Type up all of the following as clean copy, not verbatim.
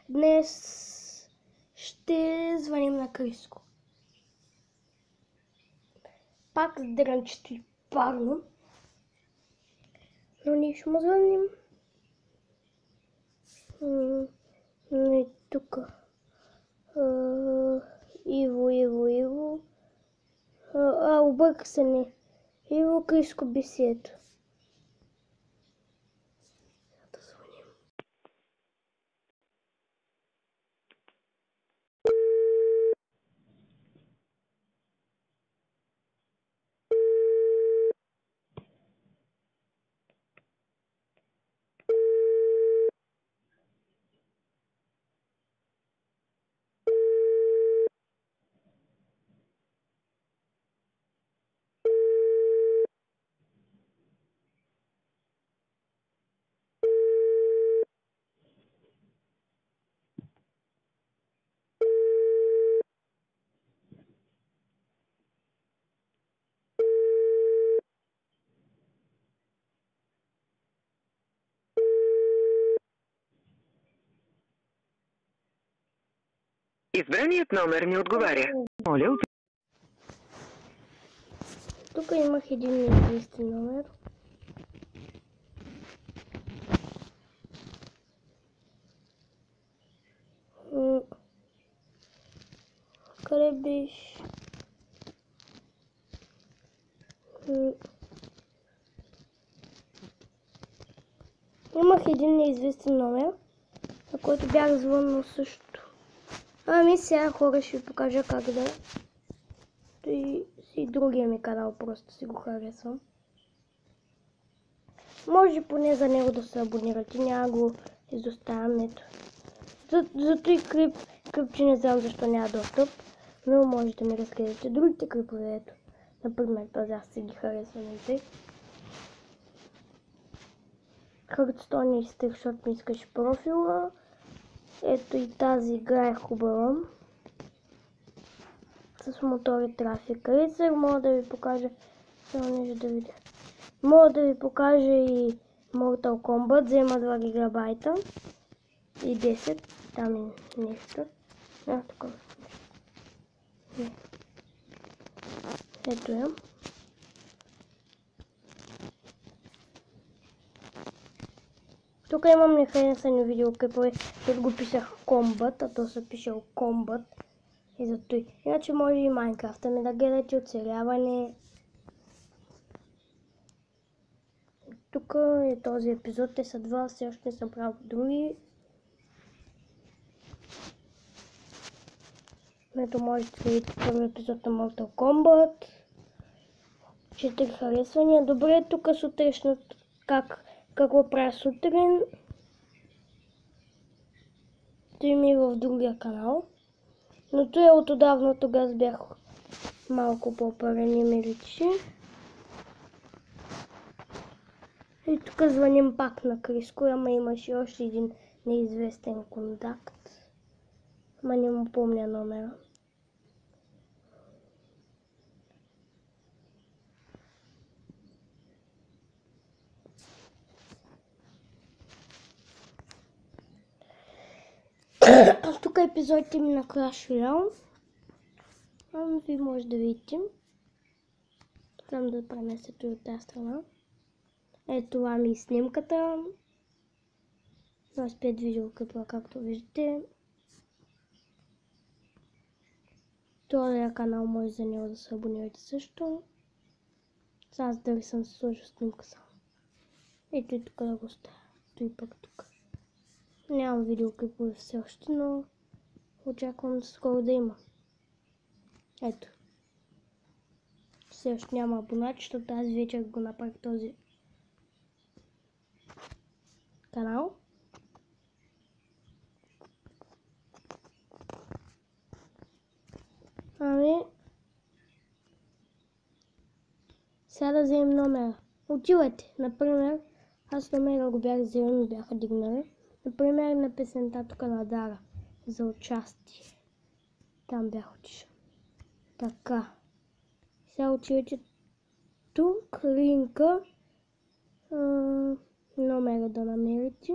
Днес ще звъним на Криско. Пак с дрънчето и парно. Но ние ще му звъним. И тук. Иво. Обърка се не. Иво Криско бесието. Да звъним. Избраният номер не отговаря. Моля, Тук имах един неизвестен номер. Къде беше? Имах един неизвестен номер, на който бях звъннал също. Ами сега хора ще ви покажа как да... И другия ми канал просто си го харесвам. Може поне за него да се абонирате, няма го изоставям, ето. Зато и клипче не знам защо няма достъп, но може да ми разгледате другите клипове, ето. Например, този аз си ги харесвам и тъй. Хардстоун и Стикшот ми искаше профила. Ето и тази игра е хубава. С мотори трафик рейсър, мога да ви покажа само нещо да видя. Мога да ви покажа и Mortal Kombat, взема 2 гигабайта и 10, там е нещо. Такова. Ето я. Тук имам нехаресани видеоклипове, които го писах Combat, а то се пишел Combat. И зато и. Иначе може и Майнкрафта ми да гледате, оцеляване. Тук е този епизод, те са два, все още не съм правил други. Ето можете да видите първи епизод на Mortal Kombat. 4 харесвания. Добре, тук сутрешното, какво правя сутрин. Той ми е в другия канал. Но той е от отдавна, тогава бях малко по-парен и ми личи. И тук звъним пак на Криско, ама имаше още един неизвестен контакт. Ама не му помня номера. Тук е епизодите ми на Clash Royale. Вие може да видите. Трябва да пренеса той от тази страна. Ето това ми е снимката. Аз 5 видеоклипа, както виждате. Това е канал, може за него да се абонирате също. Сега дали съм си сложил снимка само. Ето и тук да го оставя. Той пък тук. Нямам видеоклипове все още, но очаквам скоро да има. Ето. Все още няма абонати, защото тази вечер го направих този канал. Ами, сега да вземем номера. Отивате, например, аз номера го бях взел, ми бяха дигнали. Например, на песента тук на Дара за участие. Там бях отишъл. Така. Сега отивате тук, линка, номера да намерите.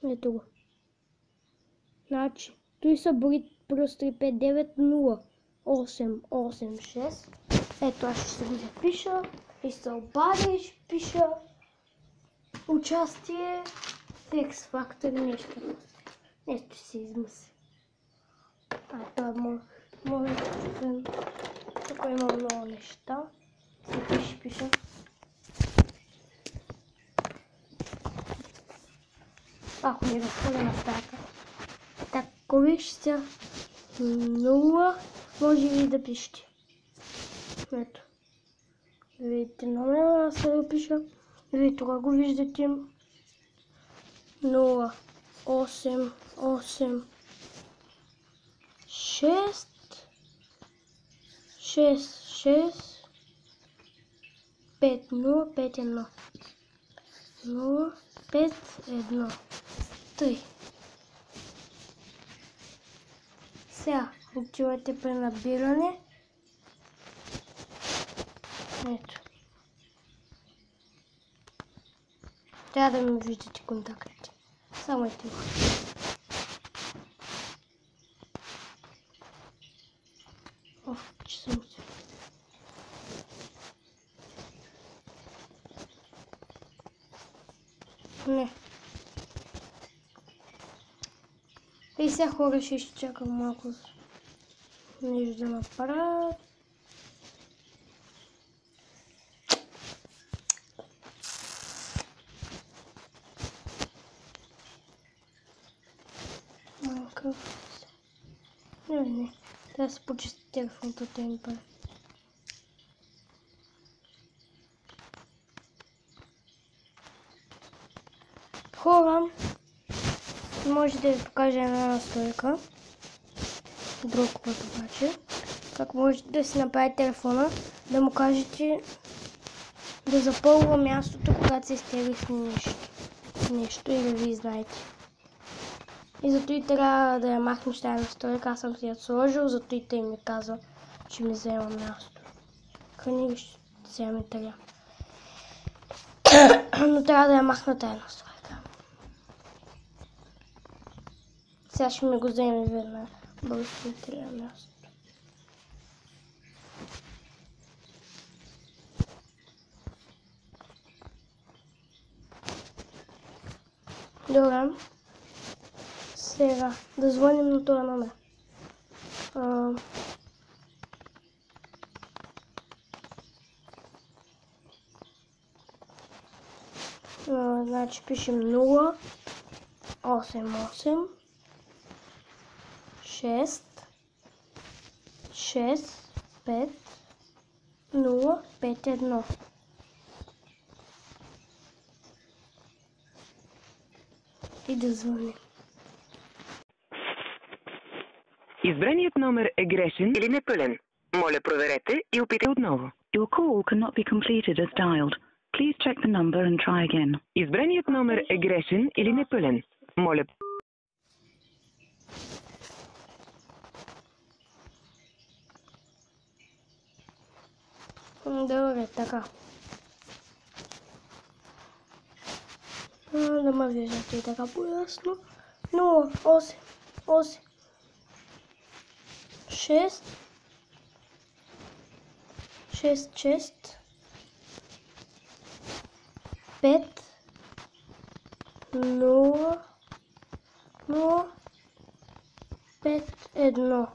Ето го. Значи, той са брои плюс 3590886. Ето, аз ще се го запиша и се обадя и ще пиша участие в X Factor нещо. Нещо си измисли. Това е моят телефон. Тук има много неща. Се пиша. Ако ми разходя на стаята. Так, ако вижте 0, може и да пишете. Ето. Видите номера, аз се го пиша. Вие тук го виждате. 0, 8, 8, 6, 6, 6, 5, 0, 5, 1. 0, 5, 1. 3. Сега отивате при набиране. Ето. Трябва да ми виждате контактите. Само ето го. Че съм се. Не. И сега хора ще чакам малко нещо да направят. Малко. Не. Трябва да се почисти телефонта от един път. Хора, може да ви покажа една настройка. Друг път обаче. Как можете да си направите телефона, да му кажете да запълва мястото, когато се изтеглихте нещо и да ви знаете. И зато и трябва да я махнеш тази настройка. Аз съм си я сложил, зато и тъй ми казва, че ми взема място. Книги ще вземе тая. Но трябва да я махна тази настройка. Сега ще ми го вземе веднага. Български не трябва място. Добре. Сега да звъним на този номер. Значи пишем 0, 8, 8, 6, 6, 5, 0, 5, 1. И да звъним. Избраният номер е грешен или непълен. Моля, проверете и опитайте отново. Your call cannot be completed as dialed. Please check the number and try again. Избраният номер е грешен или непълен. Моля. Добре, така. Да ме виждате и така по-ясно. 0, 8, 8, 6, 6, 6, 5, 0, 0, 5, 1.